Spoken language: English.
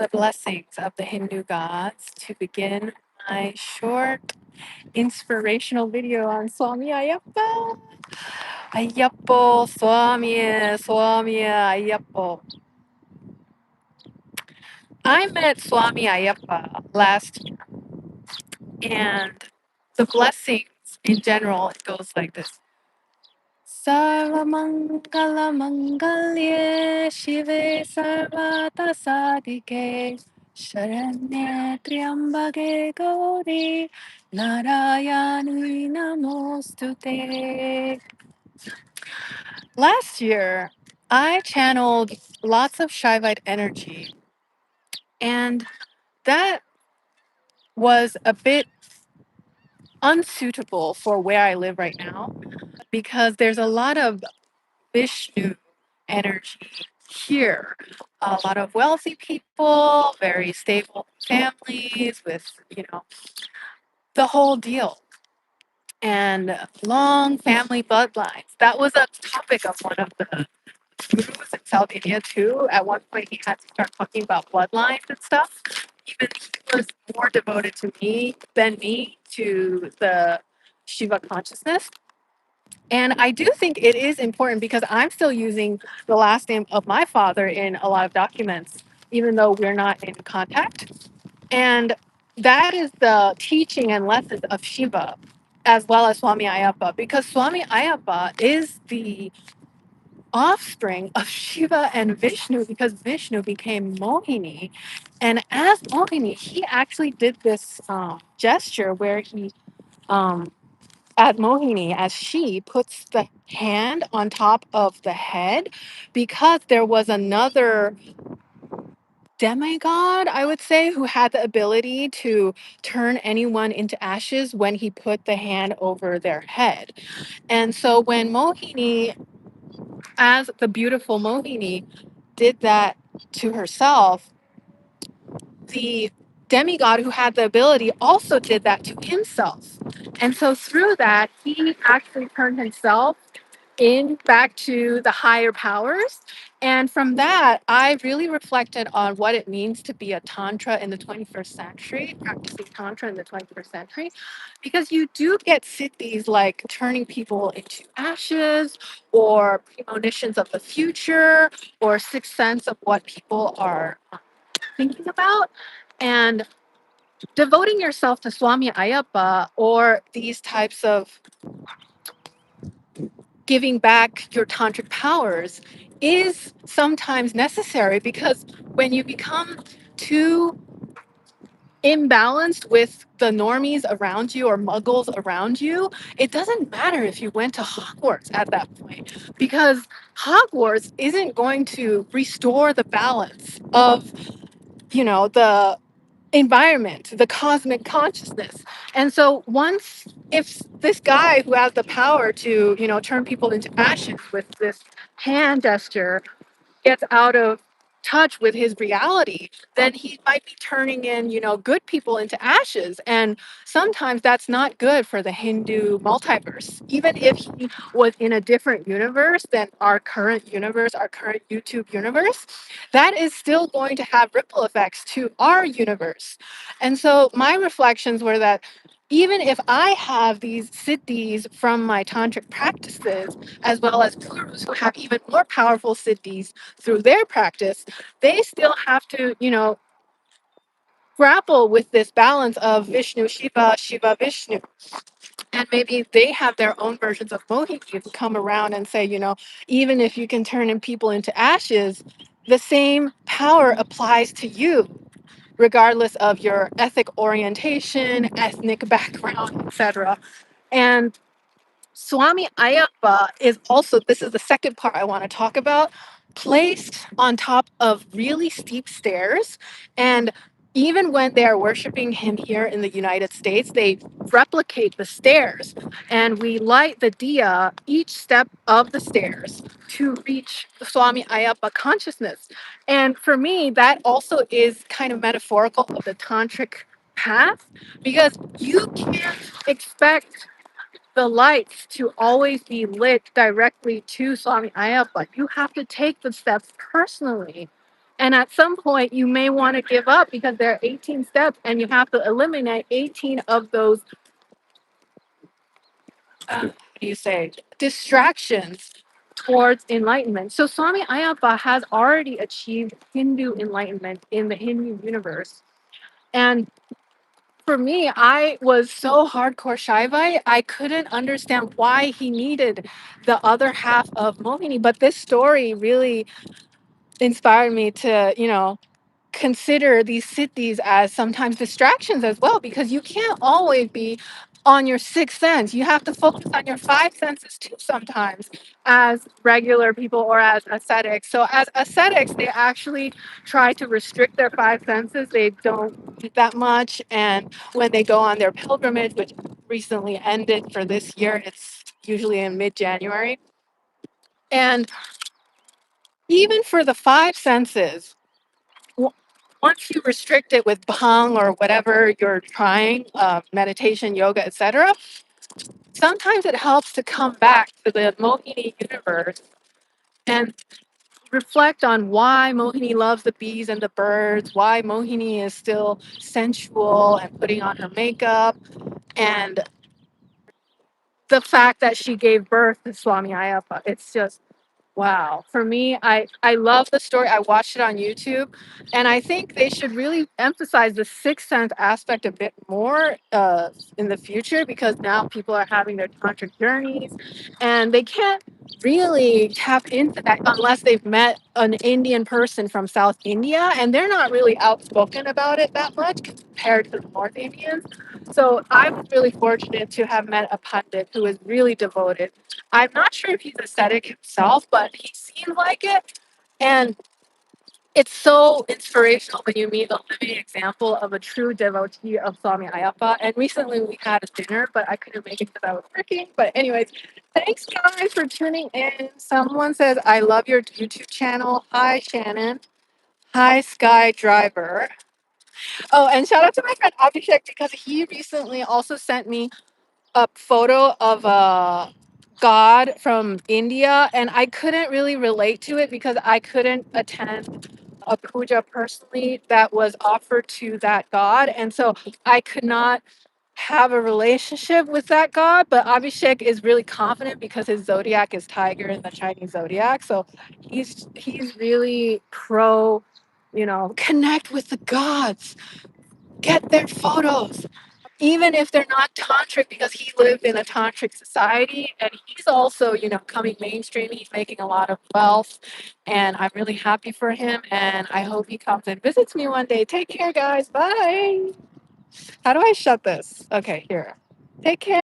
the blessings of the Hindu gods to begin my short inspirational video on Swamy Ayappa. Ayappo, Swamy, Swamy Ayappo. I met Swamy Ayappa last year, and the blessings in general, it goes like this. Sarvamangala Mangalye Shive Sarvata Sadike Sharanye Triambage Gauri Narayani Namostute. Last year, I channeled lots of Shaivite energy, and that was a bit unsuitable for where I live right now because there's a lot of Vishnu energy here. A lot of wealthy people, very stable families with, the whole deal. And long family bloodlines. That was a topic of one of the gurus in South India too. At one point, he had to start talking about bloodlines and stuff. Even he was more devoted to me than me to the Shiva consciousness. And I do think it is important because I'm still using the last name of my father in a lot of documents, even though we're not in contact. And that is the teaching and lessons of Shiva, as well as Swamy Ayappa, because Swamy Ayappa is the offspring of Shiva and Vishnu, because Vishnu became Mohini. And as Mohini, he actually did this gesture where he as Mohini, as she puts the hand on top of the head, because there was another demigod, I would say, who had the ability to turn anyone into ashes when he put the hand over their head. And so when Mohini, as the beautiful Mohini, did that to herself, the demigod who had the ability also did that to himself. And so through that, he actually turned himself in back to the higher powers. And from that, I really reflected on what it means to be a Tantra in the 21st century, practicing Tantra in the 21st century, because you do get siddhis like turning people into ashes or premonitions of the future or sixth sense of what people are thinking about. And devoting yourself to Swamy Ayappa or these types of giving back your tantric powers is sometimes necessary, because when you become too imbalanced with the normies around you or muggles around you, it doesn't matter if you went to Hogwarts at that point, because Hogwarts isn't going to restore the balance of, the environment, the cosmic consciousness. And so once, if this guy who has the power to, turn people into ashes with this hand gesture gets out of touch with his reality, then he might be turning in, good people into ashes. And sometimes that's not good for the Hindu multiverse. Even if he was in a different universe than our current universe, our current YouTube universe, that is still going to have ripple effects to our universe. And so my reflections were that even if I have these siddhis from my tantric practices, as well as gurus who have even more powerful siddhis through their practice, they still have to, grapple with this balance of Vishnu Shiva, Shiva Vishnu. And maybe they have their own versions of Mohini who come around and say, even if you can turn in people into ashes, the same power applies to you, regardless of your ethnic orientation, ethnic background, etc. And Swamy Ayappa is also, this is the second part I want to talk about, placed on top of really steep stairs. And even when they are worshiping him here in the United States, they replicate the stairs. And we light the diya each step of the stairs to reach the Swamy Ayappa consciousness. And for me, that also is kind of metaphorical of the tantric path, because you can't expect the lights to always be lit directly to Swamy Ayappa. You have to take the steps personally And at some point, you may want to give up because there are 18 steps and you have to eliminate 18 of those, what do you say, distractions towards enlightenment. So Swami Ayappa has already achieved Hindu enlightenment in the Hindu universe. And for me, I was so hardcore Shaivite, I couldn't understand why he needed the other half of Mohini. But this story really inspired me to, consider these cities as sometimes distractions as well, because you can't always be on your sixth sense. You have to focus on your five senses too sometimes as regular people or as ascetics. So as ascetics, they actually try to restrict their five senses. They don't eat that much. And when they go on their pilgrimage, which recently ended for this year, it's usually in mid-January. And even for the five senses, once you restrict it with bhang or whatever you're trying, meditation, yoga, etc., sometimes it helps to come back to the Mohini universe and reflect on why Mohini loves the bees and the birds, why Mohini is still sensual and putting on her makeup, and the fact that she gave birth to Swami Ayappa. It's just wow. For me, I love the story. I watched it on YouTube, and I think they should really emphasize the sixth sense aspect a bit more in the future, because now people are having their tantric journeys, and they can't really tap into that unless they've met an Indian person from South India, and they're not really outspoken about it that much compared to the North Indians. So I was really fortunate to have met a pundit who is really devoted. I'm not sure if he's ascetic himself, but he seemed like it. And it's so inspirational when you meet a living example of a true devotee of Swami Ayappa. And recently we had a dinner, but I couldn't make it because I was working. But anyways, thanks guys for tuning in. Someone says, I love your YouTube channel. Hi, Shannon. Hi, Sky Driver. Oh, and shout out to my friend Abhishek, because he recently also sent me a photo of a god from India, and I couldn't really relate to it because I couldn't attend a puja personally that was offered to that god, and so I could not have a relationship with that god. But Abhishek is really confident because his zodiac is tiger in the Chinese zodiac, so he's really pro, connect with the gods, get their photos, even if they're not tantric, because he lived in a tantric society, and he's also, coming mainstream. He's making a lot of wealth, and I'm really happy for him, and I hope he comes and visits me one day. Take care, guys. Bye. How do I shut this? Okay, here. Take care.